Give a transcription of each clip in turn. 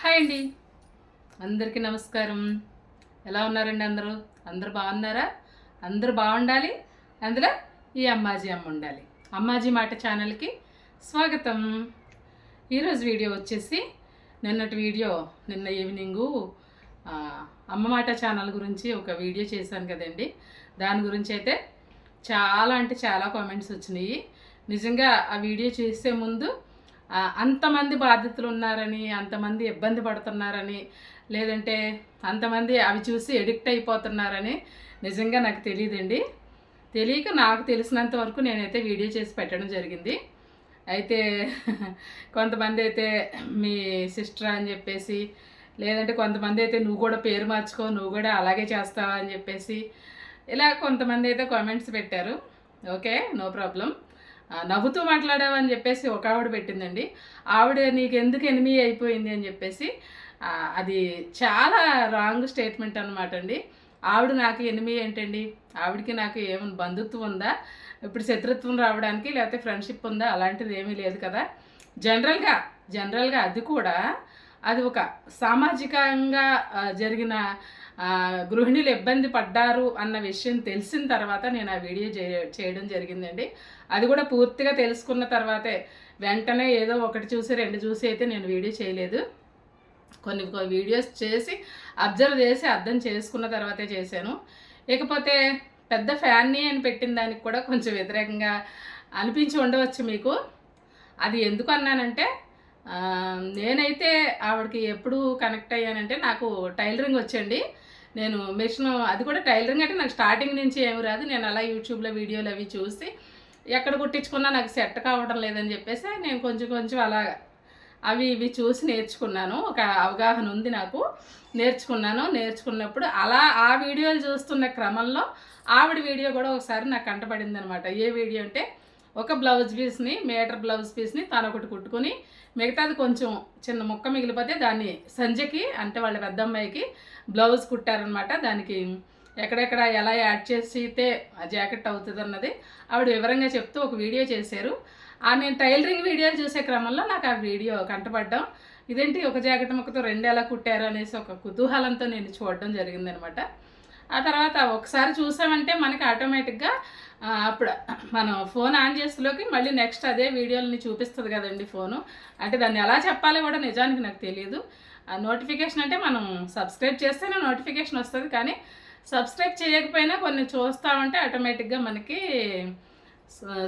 Hi అండి, అందరికీ నమస్కారం. ఎలా ఉన్నారండి? అందరూ బాగున్నారా? అందరూ బాగుండాలి. అందులో ఈ అమ్మాజీ అమ్మ ఉండాలి. అమ్మాజీ మాట ఛానల్కి స్వాగతం. ఈరోజు వీడియో వచ్చేసి నిన్న ఈవినింగు అమ్మ మాట ఛానల్ గురించి ఒక వీడియో చేశాను కదండి. దాని గురించి అయితే చాలా కామెంట్స్ వచ్చినాయి. నిజంగా ఆ వీడియో చేసే ముందు అంతమంది బాధితులు ఉన్నారని, అంతమంది ఇబ్బంది పడుతున్నారని, లేదంటే అంతమంది అవి చూసి ఎడిక్ట్ అయిపోతున్నారని నిజంగా నాకు తెలియదండి. తెలియక నాకు తెలిసినంత వరకు నేనైతే వీడియో చేసి పెట్టడం జరిగింది. అయితే కొంతమంది అయితే మీ సిస్టర్ అని చెప్పేసి, లేదంటే కొంతమంది అయితే నువ్వు కూడా పేరు మార్చుకో, నువ్వు కూడా అలాగే చేస్తావా అని చెప్పేసి ఇలా కొంతమంది అయితే కామెంట్స్ పెట్టారు. Okay, no problem. నవ్వుతూ మాట్లాడావని చెప్పేసి ఒక ఆవిడ పెట్టిందండి. ఆవిడ నీకు ఎందుకు ఎనిమి అయిపోయింది అని చెప్పేసి, అది చాలా రాంగ్ స్టేట్మెంట్ అనమాట అండి. ఆవిడ నాకు ఎనిమి ఏంటండి? ఆవిడకి నాకు ఏమైనా బంధుత్వం ఉందా? ఇప్పుడు శత్రుత్వం రావడానికి, లేకపోతే ఫ్రెండ్షిప్ ఉందా? అలాంటిది ఏమీ లేదు కదా. జనరల్గా అది కూడా అది ఒక సామాజికంగా జరిగిన గృహిణులు ఇబ్బంది పడ్డారు అన్న విషయం తెలిసిన తర్వాత నేను ఆ వీడియో చేయడం జరిగిందండి. అది కూడా పూర్తిగా తెలుసుకున్న తర్వాతే, వెంటనే ఏదో ఒకటి చూసి రెండు చూసి అయితే నేను వీడియో చేయలేదు. కొన్ని వీడియోస్ చేసి అబ్జర్వ్ చేసి అర్థం చేసుకున్న తర్వాతే చేశాను. ఇకపోతే పెద్ద ఫ్యాన్ని అని పెట్టిన దానికి కూడా కొంచెం వ్యతిరేకంగా అనిపించి ఉండవచ్చు మీకు. అది ఎందుకు అన్నానంటే, నేనైతే ఆవిడకి ఎప్పుడు కనెక్ట్ అయ్యానంటే, నాకు టైలరింగ్ వచ్చండి. నేను మిషన్, అది కూడా టైలరింగ్ అంటే నాకు స్టార్టింగ్ నుంచి ఏమి రాదు. నేను అలా యూట్యూబ్లో వీడియోలు అవి చూసి ఎక్కడ కుట్టించుకున్నా నాకు సెట్ కావడం లేదని చెప్పేసి నేను కొంచెం అలా అవి ఇవి చూసి నేర్చుకున్నాను. ఒక అవగాహన ఉంది నాకు. నేర్చుకున్నప్పుడు అలా ఆ వీడియోలు చూస్తున్న క్రమంలో ఆవిడ వీడియో కూడా ఒకసారి నాకు కంటపడింది అనమాట. ఏ వీడియో అంటే, ఒక బ్లౌజ్ పీస్ని, మీటర్ బ్లౌజ్ పీస్ని తను ఒకటి కుట్టుకుని, మిగతాది కొంచెం చిన్న ముక్క మిగిలిపోతే దాన్ని సంజకి, అంటే వాళ్ళ పెద్దమ్మాయికి బ్లౌజ్ కుట్టారనమాట. దానికి ఎక్కడెక్కడ ఎలా యాడ్ చేసితే ఆ జాకెట్ అవుతుంది అన్నది ఆవిడ వివరంగా చెప్తూ ఒక వీడియో చేశారు. నేను టైలరింగ్ వీడియోలు చూసే క్రమంలో నాకు ఆ వీడియో కంటపడ్డం, ఇదేంటి ఒక జాకెట్ ముక్కతో రెండు ఎలా కుట్టారు అనేసి ఒక కుతూహలంతో నేను చూడడం జరిగిందనమాట. ఆ తర్వాత ఒకసారి చూసామంటే మనకి ఆటోమేటిక్గా అప్పుడు మనం ఫోన్ ఆన్ చేసేలోకి మళ్ళీ నెక్స్ట్ అదే వీడియోలని చూపిస్తుంది కదండి ఫోను. అంటే దాన్ని ఎలా చెప్పాలో కూడా నిజానికి నాకు తెలియదు. నోటిఫికేషన్ అంటే మనం సబ్స్క్రైబ్ చేస్తేనే నోటిఫికేషన్ వస్తుంది, కానీ సబ్స్క్రైబ్ చేయకపోయినా కొన్ని చూస్తామంటే ఆటోమేటిక్గా మనకి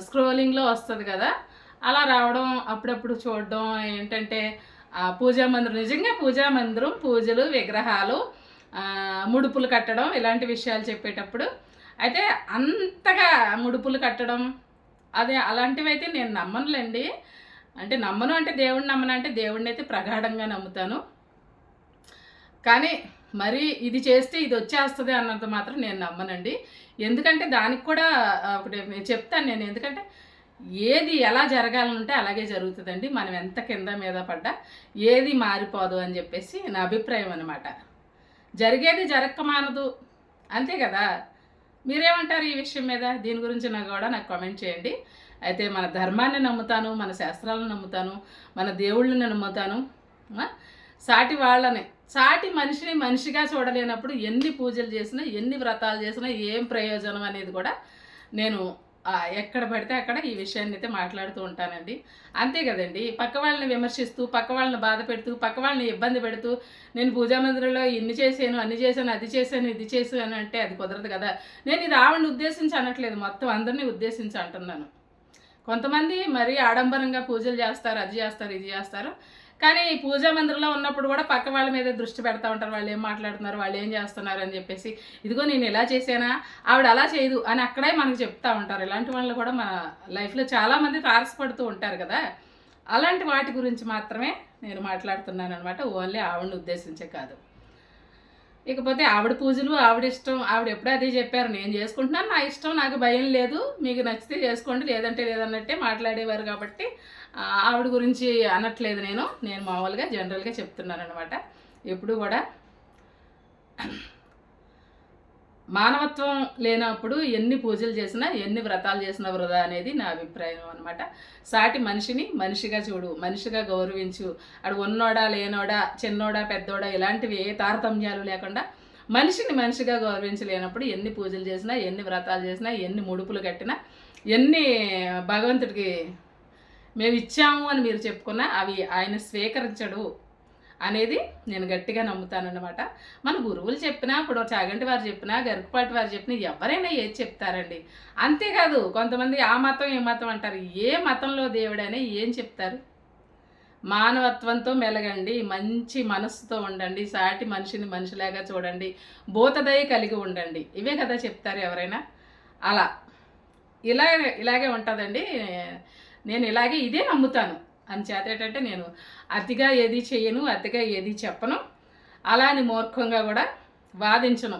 స్క్రోలింగ్లో వస్తుంది కదా. అలా రావడం, అప్పుడప్పుడు చూడడం ఏంటంటే, పూజా మందిరం, నిజంగా పూజా మందిరం, పూజలు, విగ్రహాలు, ముడుపులు కట్టడం, ఇలాంటి విషయాలు చెప్పేటప్పుడు అయితే అంతగా ముడుపులు కట్టడం అదే అలాంటివి అయితే నేను నమ్మనులేండి. అంటే నమ్మను అంటే దేవుడిని నమ్మను అంటే దేవుడిని అయితే ప్రగాఢంగా నమ్ముతాను. కానీ మరి ఇది చేస్తే ఇది వచ్చేస్తుంది అన్నంత మాత్రం నేను నమ్మనండి. ఎందుకంటే దానికి కూడా ఒకటి నేను చెప్తాను. నేను ఎందుకంటే ఏది ఎలా జరగాలనుంటే అలాగే జరుగుతుందండి. మనం ఎంత కింద మీద పడ్డా ఏది మారిపోదు అని చెప్పేసి నా అభిప్రాయం అనమాట. జరిగేది జరక్క మానదు, అంతే కదా. మీరేమంటారు ఈ విషయం మీద? దీని గురించి నాకు కామెంట్ చేయండి. అయితే మన ధర్మాన్ని నమ్ముతాను, మన శాస్త్రాలను నమ్ముతాను, మన దేవుళ్ళని నమ్ముతాను. సాటి మనిషిని మనిషిగా చూడలేనప్పుడు ఎన్ని పూజలు చేసినా, ఎన్ని వ్రతాలు చేసినా ఏం ప్రయోజనం అనేది కూడా నేను ఎక్కడ పడితే అక్కడ ఈ విషయాన్ని అయితే మాట్లాడుతూ ఉంటానండి. అంతే కదండి. పక్క వాళ్ళని విమర్శిస్తూ, పక్క వాళ్ళని బాధ పెడుతూ, పక్క వాళ్ళని ఇబ్బంది పెడుతూ, నేను పూజా మందిరంలో ఇన్ని చేశాను, అన్ని చేశాను, అది చేశాను, ఇది చేశాను అంటే అది కుదరదు కదా. నేను ఇది ఆవిడని ఉద్దేశించి అనట్లేదు, మొత్తం అందరినీ ఉద్దేశించి అంటున్నాను. కొంతమంది మరీ ఆడంబరంగా పూజలు చేస్తారు, అది చేస్తారు, ఇది చేస్తారు. కానీ పూజా మందిరంలో ఉన్నప్పుడు కూడా పక్క వాళ్ళ మీద దృష్టి పెడతా ఉంటారు. వాళ్ళు ఏం మాట్లాడుతున్నారు, వాళ్ళు ఏం చేస్తున్నారు అని చెప్పేసి, ఇదిగో నేను ఇలా చేసానా, ఆవిడ అలా చేయదు అని అక్కడే మనకు చెప్తూ ఉంటారు. ఇలాంటి వాళ్ళు కూడా మన లైఫ్లో చాలామంది తారసపడుతూ ఉంటారు కదా. అలాంటి వాటి గురించి మాత్రమే నేను మాట్లాడుతున్నాను అనమాట. ఓన్లీ ఆవిడని ఉద్దేశించే కాదు. ఇకపోతే ఆవిడ పూజలు ఆవిడ ఇష్టం, ఆవిడ ఎప్పుడూ అదే చెప్పారు, నేను చేసుకుంటున్నాను, నా ఇష్టం, నాకు భయం లేదు, మీకు నచ్చితే చేసుకోండి, లేదంటే లేదన్నట్టే మాట్లాడేవారు. కాబట్టి ఆవిడ గురించి అనట్లేదు నేను మామూలుగా జనరల్గా చెప్తున్నాను అనమాట. ఎప్పుడు కూడా మానవత్వం లేనప్పుడు ఎన్ని పూజలు చేసినా ఎన్ని వ్రతాలు చేసినా వృధా అనేది నా అభిప్రాయం అనమాట. సాటి మనిషిని మనిషిగా చూడు, మనిషిగా గౌరవించు. అడు ఉన్నోడా లేనోడా చిన్నోడా పెద్దోడా ఇలాంటివి ఏ తారతమ్యాలు లేకుండా మనిషిని మనిషిగా గౌరవించలేనప్పుడు ఎన్ని పూజలు చేసినా ఎన్ని వ్రతాలు చేసినా ఎన్ని ముడుపులు కట్టినా ఎన్ని భగవంతుడికి మేము ఇచ్చాము అని మీరు చెప్పుకున్నా అవి ఆయన స్వీకరించడు అనేది నేను గట్టిగా నమ్ముతానన్నమాట. మన గురువులు చెప్పినా, ఇప్పుడు చాగంటి వారు చెప్పినా, గరికపాటి వారు చెప్పినా ఎవరైనా ఏది చెప్తారండి. అంతేకాదు కొంతమంది ఆ మతం ఈ మతం అంటారు. ఏ మతంలో దేవుడని ఏం చెప్తారు? మానవత్వంతో మెలగండి, మంచి మనస్సుతో ఉండండి, సాటి మనిషిని మనిషిలాగా చూడండి, భూతదయ కలిగి ఉండండి, ఇవే కదా చెప్తారు ఎవరైనా. అలా ఇలాగే ఉంటుందండి. నేను ఇలాగే ఇదే నమ్ముతాను. అంచేత ఏంటంటే నేను అతిగా ఏది చేయను, అతిగా ఏది చెప్పను, అలా అని మూర్ఖంగా కూడా వాదించను.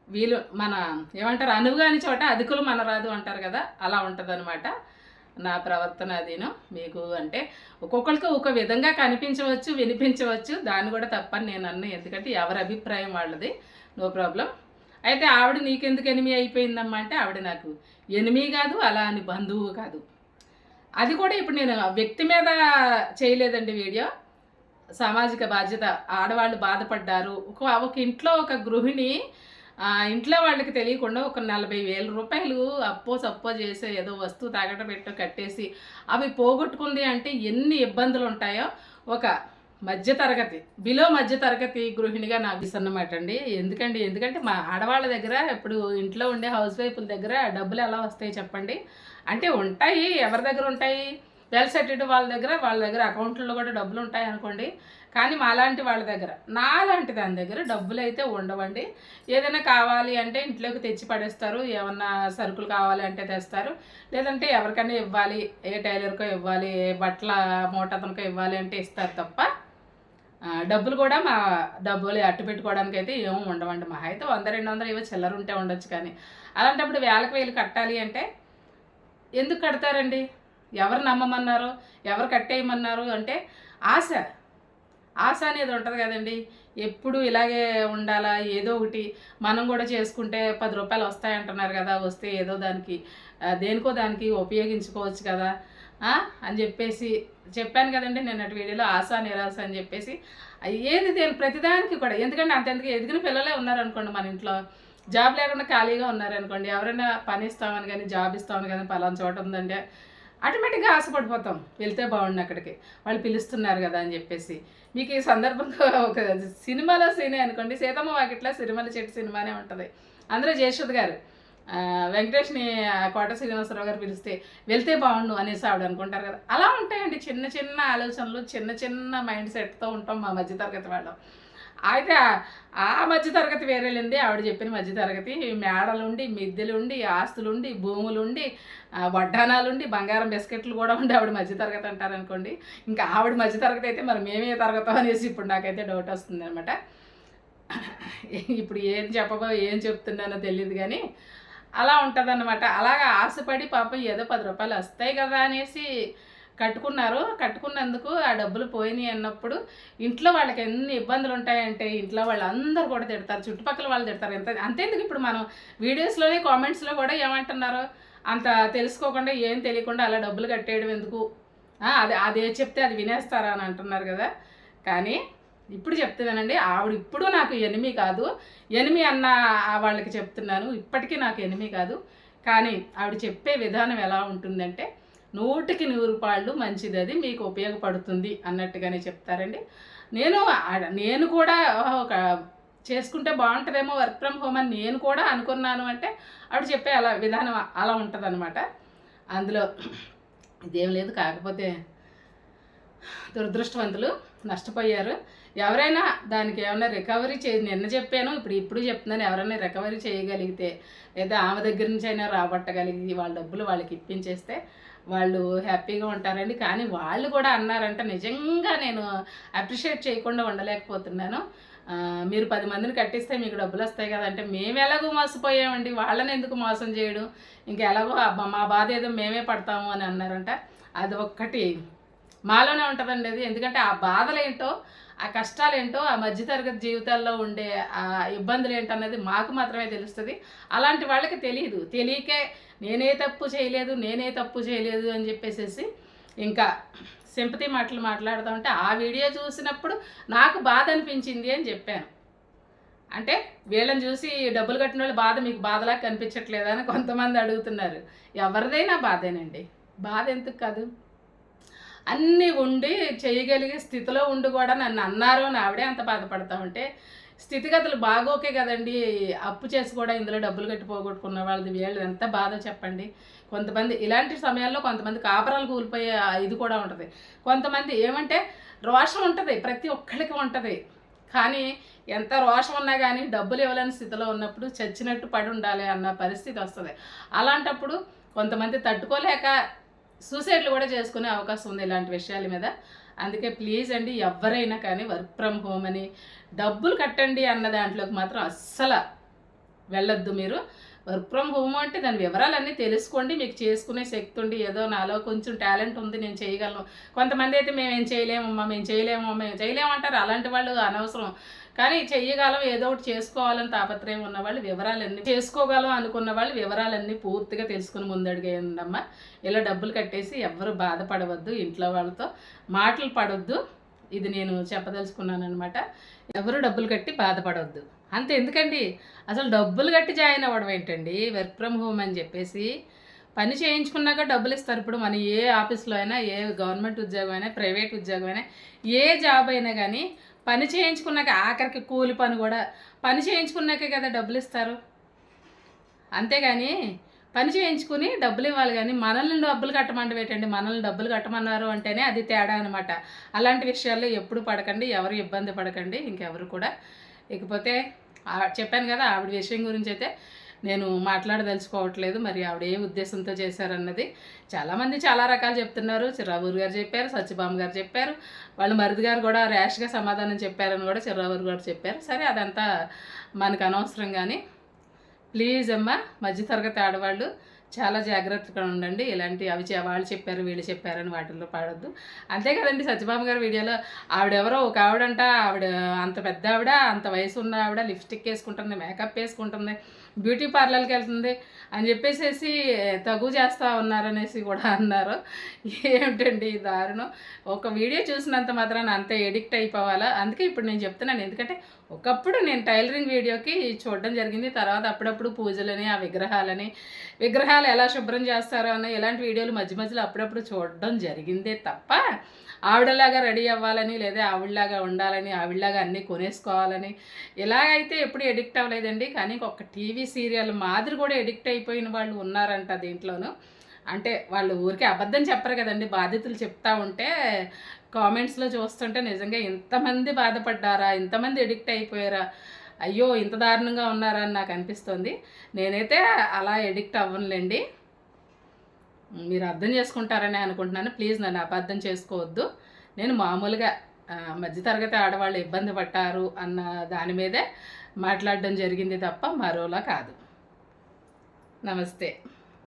వీళ్ళు మన ఏమంటారు, అనువుగాని చోట అధికులు మనరాదు అంటారు కదా, అలా ఉంటుందన్నమాట నా ప్రవర్తన. అదిను మీకు అంటే ఒక్కొక్కరికి ఒక విధంగా కనిపించవచ్చు, వినిపించవచ్చు, దాన్ని కూడా తప్పని నేను అన్ను. ఎందుకంటే ఎవరి అభిప్రాయం వాళ్ళది, నో ప్రాబ్లం. అయితే ఆవిడ నీకెందుకు ఎనిమి అయిపోయిందమ్మా అంటే ఆవిడ నాకు ఎనిమి కాదు, అలా అని బంధువు కాదు. అది కూడా ఇప్పుడు నేను వ్యక్తి మీద చేయలేదండి వీడియో. సామాజిక బాధ్యత, ఆడవాళ్ళు బాధపడ్డారు. ఒక ఇంట్లో ఒక గృహిణి ఇంట్లో వాళ్ళకి తెలియకుండా ఒక 40,000 రూపాయలు అప్పో సప్పో చేసే ఏదో వస్తువు తాగట పెట్టో కట్టేసి అవి పోగొట్టుకుంది అంటే ఎన్ని ఇబ్బందులు ఉంటాయో ఒక మధ్యతరగతి బిలో మధ్యతరగతి గృహిణిగా నాకు అన్నమాట అండి. ఎందుకంటే మా ఆడవాళ్ళ దగ్గర ఇప్పుడు ఇంట్లో ఉండే హౌస్ వైఫ్ల దగ్గర డబ్బులు ఎలా వస్తాయి చెప్పండి? అంటే ఉంటాయి, ఎవరి దగ్గర ఉంటాయి? వెల్ సెటిల్డ్ వాళ్ళ దగ్గర అకౌంట్లో కూడా డబ్బులు ఉంటాయి అనుకోండి. కానీ మాలాంటి వాళ్ళ దగ్గర, నాలాంటి దాని దగ్గర డబ్బులు అయితే ఉండవండి. ఏదైనా కావాలి అంటే ఇంట్లోకి తెచ్చి పడేస్తారు, ఏమన్నా సరుకులు కావాలి అంటే తెస్తారు, లేదంటే ఎవరికైనా ఇవ్వాలి, ఏ టైలర్కో ఇవ్వాలి, ఏ బట్టల మూటతనకో ఇవ్వాలి అంటే ఇస్తారు తప్ప డబ్బులు కూడా మా డబ్బులు అట్టు పెట్టుకోవడానికి అయితే ఏమో ఉండవండి. మా అయితే 100-200 ఇవో చిల్లర ఉంటే ఉండొచ్చు. కానీ అలాంటప్పుడు వేలకు వేలు కట్టాలి అంటే ఎందుకు కడతారండి? ఎవరు నమ్మమన్నారు, ఎవరు కట్టేయమన్నారు అంటే ఆశ అనేది ఉంటుంది కదండి. ఎప్పుడు ఇలాగే ఉండాలా, ఏదో ఒకటి మనం కూడా చేసుకుంటే 10 రూపాయలు వస్తాయంటున్నారు కదా, వస్తే ఏదో దేనికో దానికి ఉపయోగించుకోవచ్చు కదా అని చెప్పేసి చెప్పాను కదండి నిన్నటి వీడియోలో. ఆశ నిరాశ అని చెప్పేసి ప్రతిదానికి కూడా. ఎందుకంటే అంతెందుకు ఎదిగిన పిల్లలే ఉన్నారనుకోండి మన ఇంట్లో, జాబ్ లేకుండా ఖాళీగా ఉన్నారనుకోండి, ఎవరైనా పని ఇస్తామని కానీ జాబ్ ఇస్తామని కానీ పలానా చోట ఉందంటే ఆటోమేటిక్గా ఆశపడిపోతాం, వెళ్తే బాగుండు అక్కడికి, వాళ్ళు పిలుస్తున్నారు కదా అని చెప్పేసి. మీకు ఈ సందర్భంగా ఒక సినిమాలో సీనే అనుకోండి, సీతమ్మ వాకిట్లో సిరిమల్ల చెట్టు సినిమానే ఉంటుంది. అందులో జయసుధ గారు వెంకటేష్ని కోట శ్రీనివాసరావు గారు పిలిస్తే వెళ్తే బాగుండు అనేసి ఆవిడ అనుకుంటారు కదా. అలా ఉంటాయండి చిన్న చిన్న ఆలోచనలు, చిన్న చిన్న మైండ్ సెట్తో ఉంటాం మా మధ్యతరగతి వాళ్ళం. అయితే ఆ మధ్యతరగతి వేరేలేండి. ఆవిడ చెప్పిన మధ్యతరగతి మేడలుండి, మిద్దెలుండి, ఆస్తులుండి, భూములుండి, వడ్డానాలుండి, బంగారం బిస్కెట్లు కూడా ఉండి ఆవిడ మధ్యతరగతి అంటారనుకోండి. ఇంకా ఆవిడ మధ్యతరగతి అయితే మరి మేమే తరగతో అనేసి ఇప్పుడు నాకైతే డౌట్ వస్తుంది అనమాట. ఇప్పుడు ఏం చెప్తున్నానో తెలియదు కానీ అలా ఉంటుందన్నమాట. అలాగా ఆశపడి పాపం ఏదో 10 రూపాయలు వస్తాయి కదా అనేసి కట్టుకున్నందుకు ఆ డబ్బులు పోయినాయి అన్నప్పుడు ఇంట్లో వాళ్ళకి ఎన్ని ఇబ్బందులు ఉంటాయంటే ఇంట్లో వాళ్ళందరూ కూడా తిడతారు, చుట్టుపక్కల వాళ్ళు తిడతారు. అంతేందుకు ఇప్పుడు మనం వీడియోస్లోనే కామెంట్స్లో కూడా ఏమంటున్నారు, అంత తెలుసుకోకుండా ఏం తెలియకుండా అలా డబ్బులు కట్టేయడం ఎందుకు, అదే చెప్తే అది వినేస్తారా అని అంటున్నారు కదా. కానీ ఇప్పుడు చెప్తున్నానండి, ఆవిడ ఇప్పుడు నాకు ఎనిమి కాదు, ఎనిమి అన్న వాళ్ళకి చెప్తున్నాను, ఇప్పటికీ నాకు ఎనిమి కాదు. కానీ ఆవిడ చెప్పే విధానం ఎలా ఉంటుందంటే 100కి 100 రూపాయలు మంచిది, అది మీకు ఉపయోగపడుతుంది అన్నట్టుగానే చెప్తారండి. నేను కూడా ఒక చేసుకుంటే బాగుంటుందేమో వర్క్ ఫ్రమ్ హోమ్ అని నేను కూడా అనుకున్నాను. అంటే ఆవిడ చెప్పే విధానం అలా ఉంటుంది అనమాట. అందులో ఇదేం లేదు. కాకపోతే దురదృష్టవంతులు నష్టపోయారు. ఎవరైనా దానికి ఏమైనా రికవరీ నిన్న చెప్పాను, ఇప్పుడు చెప్తున్నాను, ఎవరైనా రికవరీ చేయగలిగితే లేదా ఆమె దగ్గర నుంచి అయినా రాబట్టగలిగి వాళ్ళ డబ్బులు వాళ్ళకి ఇప్పించేస్తే వాళ్ళు హ్యాపీగా ఉంటారండి. కానీ వాళ్ళు కూడా అన్నారంట, నిజంగా నేను అప్రిషియేట్ చేయకుండా ఉండలేకపోతున్నాను. మీరు 10 మందిని కట్టిస్తే మీకు డబ్బులు వస్తాయి కదంటే మేము ఎలాగో మోసపోయామండి, వాళ్ళని ఎందుకు మోసం చేయడం, ఇంకెలాగో మా బాధ ఏదో మేమే పడతాము అని అన్నారంట. అది ఒక్కటి మాలోనే ఉంటుందండి అది. ఎందుకంటే ఆ బాధలేంటో, ఆ కష్టాలేంటో, ఆ మధ్యతరగతి జీవితాల్లో ఉండే ఆ ఇబ్బందులు ఏంటన్నది మాకు మాత్రమే తెలుస్తుంది. అలాంటి వాళ్ళకి తెలియదు. తెలియకే నేనే తప్పు చేయలేదు అని చెప్పేసేసి ఇంకా సింపతి మాటలు మాట్లాడుతూ ఉంటే ఆ వీడియో చూసినప్పుడు నాకు బాధ అనిపించింది అని చెప్పాను. అంటే వీళ్ళని చూసి డబ్బులు కట్టిన వాళ్ళు బాధ మీకు బాధలా కనిపించట్లేదా అని కొంతమంది అడుగుతున్నారు. ఎవరిదైనా బాధేనండి. బాధ ఎందుకు కాదు? అన్నీ ఉండి చేయగలిగే స్థితిలో ఉండి కూడా నన్ను అన్నారు అని ఆవిడే అంత బాధపడతా ఉంటే స్థితిగతులు బాగోకే కదండి. అప్పు చేసి కూడా ఇందులో డబ్బులు కట్టి పోగొట్టుకున్న వాళ్ళది వీళ్ళు ఎంత బాధో చెప్పండి. కొంతమంది ఇలాంటి సమయాల్లో కొంతమంది కాపరాలు కూలిపోయే ఇది కూడా ఉంటుంది. కొంతమంది ఏమంటే రోషం ఉంటుంది, ప్రతి ఒక్కరికి ఉంటుంది. కానీ ఎంత రోషం ఉన్నా కానీ డబ్బులు ఇవ్వలేని స్థితిలో ఉన్నప్పుడు చచ్చినట్టు పడి ఉండాలి అన్న పరిస్థితి వస్తుంది. అలాంటప్పుడు కొంతమంది తట్టుకోలేక సూసైడ్లు కూడా చేసుకునే అవకాశం ఉంది ఇలాంటి విషయాల మీద. అందుకే ప్లీజ్ అండి, ఎవరైనా కానీ వర్క్ ఫ్రమ్ హోమ్ అని డబ్బులు కట్టండి అన్న దాంట్లోకి మాత్రం అస్సలు వెళ్ళొద్దు. మీరు వర్క్ ఫ్రమ్ హోమ్ అంటే దాని వివరాలన్నీ తెలుసుకోండి. మీకు చేసుకునే శక్తి ఉండి ఏదో నాలో కొంచెం టాలెంట్ ఉంది, నేను చేయగలను. కొంతమంది అయితే మేము చేయలేము అంటారు. అలాంటి వాళ్ళు అనవసరం. కానీ చెయ్యగలం, ఏదో ఒకటి చేసుకోవాలని తాపత్రయం ఉన్నవాళ్ళు వివరాలన్నీ చేసుకోగలం అనుకున్న వాళ్ళు వివరాలన్నీ పూర్తిగా తెలుసుకుని ముందడిగేయండమ్మా. ఇలా డబ్బులు కట్టేసి ఎవరు బాధపడవద్దు, ఇంట్లో వాళ్ళతో మాటలు పడవద్దు. ఇది నేను చెప్పదలుచుకున్నాను అనమాట. ఎవరు డబ్బులు కట్టి బాధపడవద్దు. అంతే. ఎందుకండి అసలు డబ్బులు కట్టి జాయిన్ అవ్వడం ఏంటండి? వర్క్ ఫ్రమ్ హోమ్ అని చెప్పేసి పని చేయించుకున్నాక డబ్బులు ఇస్తారు. ఇప్పుడు మన ఏ ఆఫీస్లో అయినా, ఏ గవర్నమెంట్ ఉద్యోగం అయినా, ప్రైవేట్ ఉద్యోగం అయినా, ఏ జాబ్ అయినా కానీ పని చేయించుకున్నాక, ఆఖరికి కూలి పని కూడా పని చేయించుకున్నాకే కదా డబ్బులు ఇస్తారు. అంతేగాని పని చేయించుకుని డబ్బులు ఇవ్వాలి. కానీ మనల్ని డబ్బులు కట్టమంటేటండి, మనల్ని డబ్బులు కట్టమన్నారు అంటేనే అది తేడా అనమాట. అలాంటి విషయాల్లో ఎప్పుడు పడకండి, ఎవరు ఇబ్బంది పడకండి, ఇంకెవరు కూడా. ఇకపోతే చెప్పాను కదా, ఆవిడ విషయం గురించి అయితే నేను మాట్లాడదలుచుకోవట్లేదు. మరి ఆవిడ ఏ ఉద్దేశంతో చేశారన్నది చాలామంది చాలా రకాలు చెప్తున్నారు. చిర్రావూరు గారు చెప్పారు, సత్యభామ గారు చెప్పారు, వాళ్ళ మరిది గారు కూడా ర్యాష్గా సమాధానం చెప్పారని కూడా చిర్రావూరు గారు చెప్పారు. సరే, అదంతా మనకు అనవసరం. కానీ ప్లీజ్ అమ్మ, మధ్యతరగతి ఆడవాళ్ళు చాలా జాగ్రత్తగా ఉండండి. ఇలాంటి వాళ్ళు చెప్పారు, వీళ్ళు చెప్పారని వాటిల్లో పాడొద్దు. అంతే కదండి. సత్యభామ గారి వీడియోలో ఆవిడెవరో ఒక ఆవిడంట, ఆవిడ అంత పెద్ద ఆవిడ, అంత వయసు ఉన్న ఆవిడ, లిప్స్టిక్ వేసుకుంటుంది, మేకప్ వేసుకుంటుంది, బ్యూటీ పార్లర్కి వెళ్తుంది అని చెప్పేసి తగు చేస్తూ ఉన్నారనేసి కూడా అన్నారు. ఏమిటండి ఈ దారుణం? ఒక వీడియో చూసినంత మాత్రాన అంత ఎడిక్ట్ అయిపోవాలా? అందుకే ఇప్పుడు నేను చెప్తున్నాను. ఎందుకంటే ఒకప్పుడు నేను టైలరింగ్ వీడియోకి చూడడం జరిగింది. తర్వాత అప్పుడప్పుడు పూజలని, ఆ విగ్రహాలు ఎలా శుభ్రం చేస్తారో అని ఇలాంటి వీడియోలు మధ్య మధ్యలో అప్పుడప్పుడు చూడడం జరిగిందే తప్ప ఆవిడలాగా రెడీ అవ్వాలని, లేదా ఆవిడలాగా ఉండాలని, ఆవిడలాగా అన్నీ కొనేసుకోవాలని ఇలాగైతే ఎప్పుడు ఎడిక్ట్ అవ్వలేదండి. కానీ ఒక టీవీ సీరియల్ మాదిరి కూడా ఎడిక్ట్ అయిపోయిన వాళ్ళు ఉన్నారంట దీంట్లోనూ. అంటే వాళ్ళు ఊరికే అబద్ధం చెప్పరు కదండి, బాధితులు చెప్తా ఉంటే కామెంట్స్లో చూస్తుంటే నిజంగా ఇంతమంది బాధపడ్డారా, ఇంతమంది ఎడిక్ట్ అయిపోయారా, అయ్యో ఇంత దారుణంగా ఉన్నారా అని నాకు అనిపిస్తుంది. నేనైతే అలా ఎడిక్ట్ అవ్వనులేండి. మీరు అర్థం చేసుకుంటారని అనుకుంటున్నాను. ప్లీజ్ నన్ను అపార్థం చేసుకోవద్దు. నేను మామూలుగా మధ్యతరగతి ఆడవాళ్ళు ఇబ్బంది పడ్డారు అన్న దాని మీదే మాట్లాడడం జరిగింది తప్ప మరోలా కాదు. నమస్తే.